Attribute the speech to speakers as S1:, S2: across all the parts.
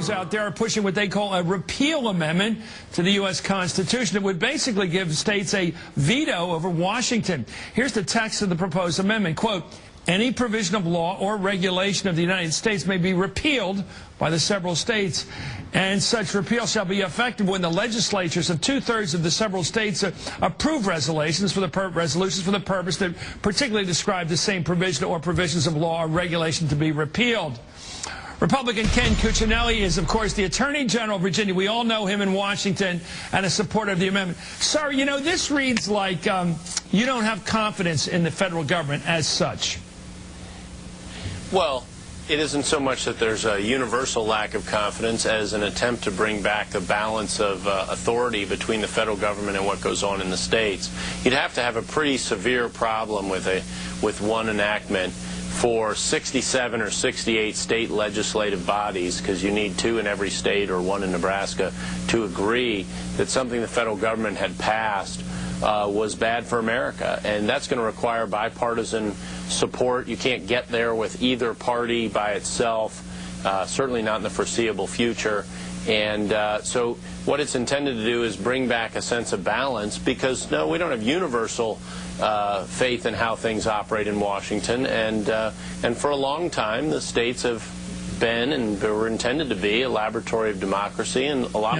S1: lawmakers out there are pushing what they call a repeal amendment to the U.S. Constitution. It would basically give states a veto over Washington. Here's the text of the proposed amendment. Quote, any provision of law or regulation of the United States may be repealed by the several states, and such repeal shall be effective when the legislatures of 2/3 of the several states approve resolutions for the purpose that particularly describe the same provision or provisions of law or regulation to be repealed. Republican Ken Cuccinelli is, of course, the Attorney General of Virginia. We all know him in Washington and a supporter of the amendment. Sir, you know, this reads like you don't have confidence in the federal government as such.
S2: Well, it isn't so much that there's a universal lack of confidence as an attempt to bring back the balance of authority between the federal government and what goes on in the states. You'd have to have a pretty severe problem with one enactment for 67 or 68 state legislative bodies, because you need 2 in every state or 1 in Nebraska, to agree that something the federal government had passed was bad for America. And that's going to require bipartisan support. You can't get there with either party by itself, certainly not in the foreseeable future. And so what it's intended to do is bring back a sense of balance, because, no, we don't have universal faith in how things operate in Washington. And for a long time, the states have been and were intended to be a laboratory of democracy, and a lot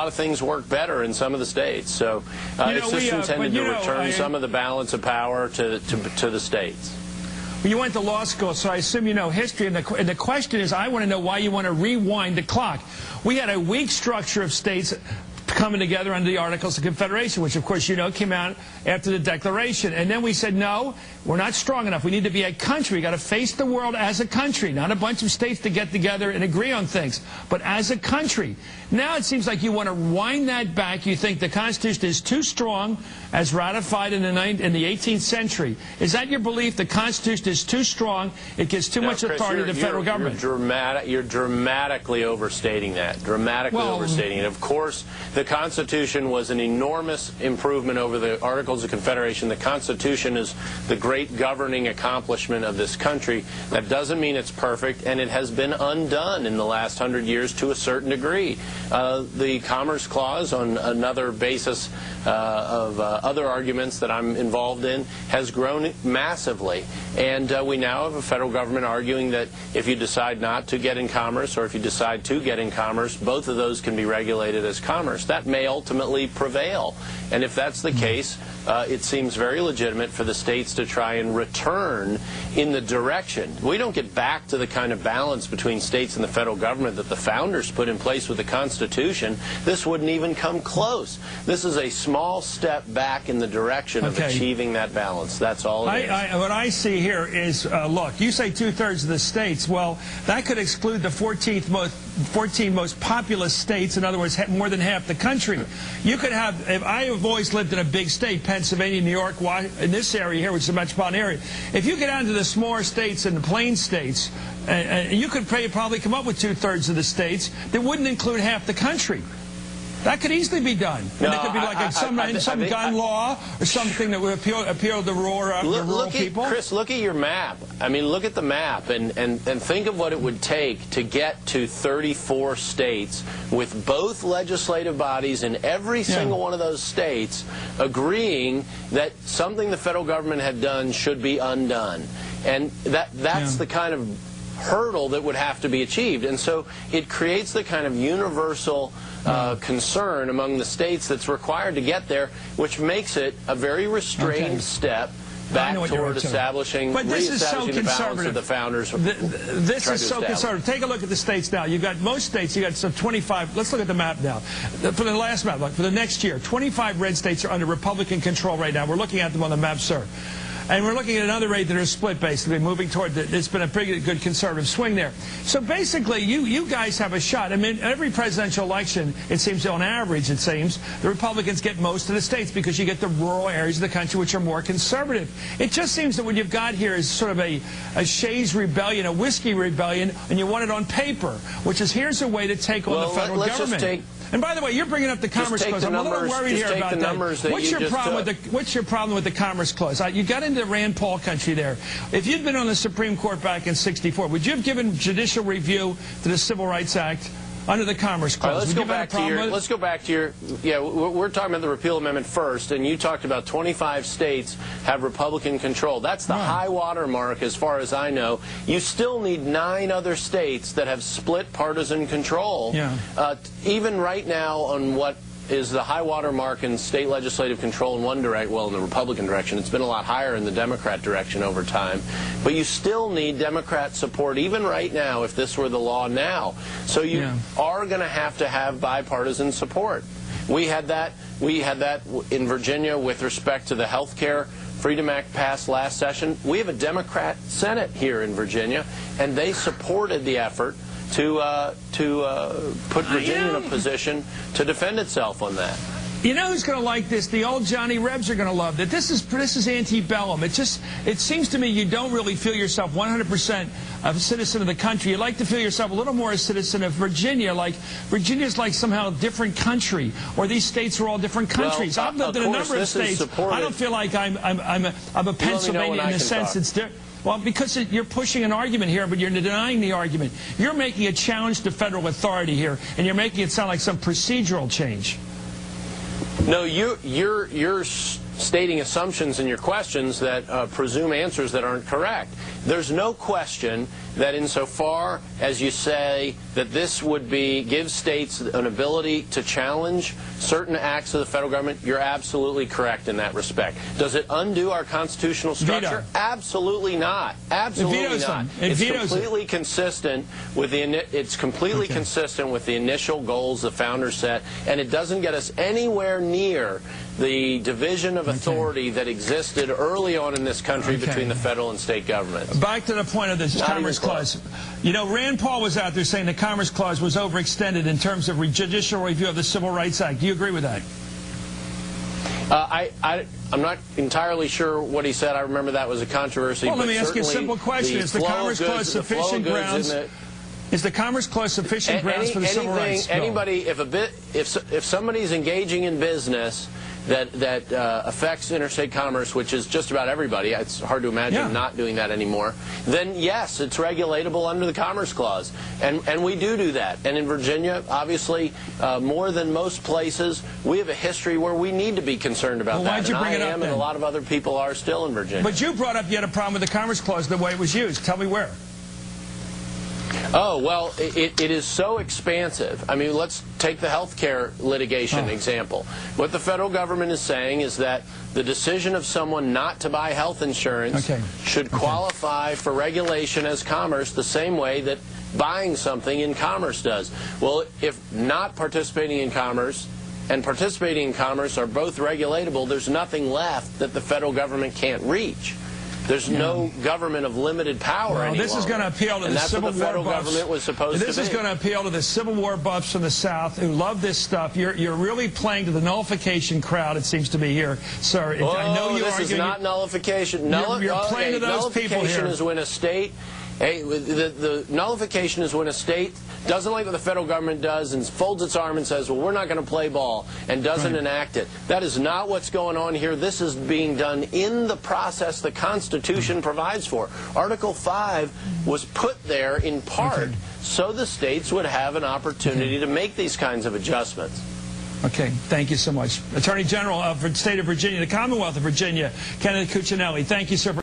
S2: of things work better in some of the states. So it's just intended to return some of the balance of power to the states.
S1: Well, you went to law school, so I assume you know history, and the question is, I want to know why you want to rewind the clock. We had a weak structure of states coming together under the Articles of Confederation, which, of course, you know, came out after the Declaration. And then we said, no, we're not strong enough. We need to be a country. We've got to face the world as a country, not a bunch of states to get together and agree on things, but as a country. Now it seems like you want to wind that back. You think the Constitution is too strong, as ratified in the 18th century. Is that your belief? The Constitution is too strong. It gives too much authority to the federal government.
S2: You're dramatically overstating that. Overstating it. Of course, the Constitution was an enormous improvement over the Articles of Confederation. The Constitution is the great governing accomplishment of this country. That doesn't mean it's perfect, and it has been undone in the last 100 years to a certain degree. The Commerce Clause, on another basis of other arguments that I'm involved in, has grown massively. And we now have a federal government arguing that if you decide not to get in commerce, or if you decide to get in commerce, both of those can be regulated as commerce. That may ultimately prevail. And if that's the case, it seems very legitimate for the states to try and return in the direction. We don't get back to the kind of balance between states and the federal government that the founders put in place with the Constitution. This wouldn't even come close. This is a small step back in the direction of achieving that balance. That's all it is.
S1: What I see here is, look, you say 2/3 of the states. Well, that could exclude the 14 most populous states, in other words, more than half the country. You could have, if I have always lived in a big state, Pennsylvania, New York, in this area here, which is a metropolitan area. If you get down to the smaller states and the plain states, you could probably come up with 2/3 of the states that wouldn't include half the country. That could easily be done. And it could be like some gun law or something that would appeal to the rural people.
S2: Chris, look at your map. I mean, look at the map and think of what it would take to get to 34 states with both legislative bodies in every single one of those states agreeing that something the federal government had done should be undone. And that's the kind of hurdle that would have to be achieved. And so it creates the kind of universal concern among the states that's required to get there, which makes it a very restrained step back toward establishing the balance of the founders.
S1: This is so conservative. Take a look at the states now. You've got most states, you've got some 25. Let's look at the map now. For the last map, for the next year, 25 red states are under Republican control right now. We're looking at them on the map, sir. And we're looking at another rate that are split, basically, moving toward it's been a pretty good conservative swing there. So basically, you guys have a shot. I mean, every presidential election, it seems, on average, it seems, the Republicans get most of the states because you get the rural areas of the country which are more conservative. It just seems that what you've got here is sort of a Shays rebellion, a whiskey rebellion, and you want it on paper, which is here's a way to take on the federal government. And by the way, you're bringing up the Commerce Clause. I'm a little worried here about that. What's your problem with the Commerce Clause? You got into Rand Paul country there. If you'd been on the Supreme Court back in '64, would you have given judicial review to the Civil Rights Act? under the Commerce Clause.
S2: All right, let's go back to your, yeah, we're talking about the repeal amendment first, and you talked about 25 states have Republican control. That's the high water mark as far as I know. You still need 9 other states that have split partisan control. Yeah. Even right now on what is the high water mark in state legislative control in one direction, well, in the Republican direction. It's been a lot higher in the Democrat direction over time. But you still need Democrat support, even right now, if this were the law now. So you are going to have bipartisan support. We had that in Virginia with respect to the health care Freedom Act passed last session. We have a Democrat Senate here in Virginia, and they supported the effort to put Virginia in a position to defend itself on that.
S1: You know who's going to like this? The old Johnny Rebs are going to love that. This is antebellum. It seems to me you don't really feel yourself 100% a citizen of the country. You like to feel yourself a little more a citizen of Virginia. Like Virginia's like somehow a different country, or these states are all different countries.
S2: Well,
S1: I've lived in a number of states. I don't feel like I'm a Pennsylvania in the sense it's different. Well, because you're pushing an argument here, but you're denying the argument. You're making a challenge to federal authority here, and you're making it sound like some procedural change.
S2: No, you're stating assumptions in your questions that presume answers that aren't correct. There's no question that insofar as you say that this would give states an ability to challenge certain acts of the federal government, you're absolutely correct in that respect. Does it undo our constitutional structure?
S1: Veto.
S2: Absolutely not. Absolutely not. It's completely consistent with consistent with the initial goals the founders set, and it doesn't get us anywhere near the division of authority that existed early on in this country between the federal and state governments.
S1: Back to the point of this Commerce Clause. You know, Rand Paul was out there saying the Commerce Clause was overextended in terms of judicial review of the Civil Rights Act. Do you agree with that?
S2: I'm not entirely sure what he said. I remember that was a controversy.
S1: Well, let me ask you a simple question. Is the Commerce Clause sufficient grounds? Is the Commerce Clause sufficient grounds for the Civil Rights Bill?
S2: Anybody, if somebody's engaging in business that affects interstate commerce, which is just about everybody, it's hard to imagine not doing that anymore, then yes, it's regulatable under the Commerce Clause. And we do that. And in Virginia, obviously, more than most places, we have a history where we need to be concerned about that.
S1: Why'd you bring it up then?
S2: And a lot of other people are still in Virginia.
S1: But you brought up you had a problem with the Commerce Clause the way it was used. Tell me where.
S2: Oh, well, it is so expansive. I mean, let's take the health care litigation example. What the federal government is saying is that the decision of someone not to buy health insurance should qualify for regulation as commerce the same way that buying something in commerce does. Well, if not participating in commerce and participating in commerce are both regulatable, there's nothing left that the federal government can't reach. There's no government of limited power anymore.
S1: This is going to appeal to the Civil War buffs.
S2: That's what the federal government was supposed to be.
S1: This is going to appeal to the Civil War buffs from the South who love this stuff. You're really playing to the nullification crowd, it seems to be here, sir.
S2: Oh, I know this is not nullification.
S1: You're playing to those people here.
S2: Nullification is when a state... Hey, the nullification is when a state doesn't like what the federal government does and folds its arm and says, well, we're not going to play ball, and doesn't enact it. That is not what's going on here. This is being done in the process the Constitution provides for. Article 5 was put there in part so the states would have an opportunity to make these kinds of adjustments.
S1: Okay, thank you so much. Attorney General of the State of Virginia, the Commonwealth of Virginia, Kenneth Cuccinelli. Thank you, sir.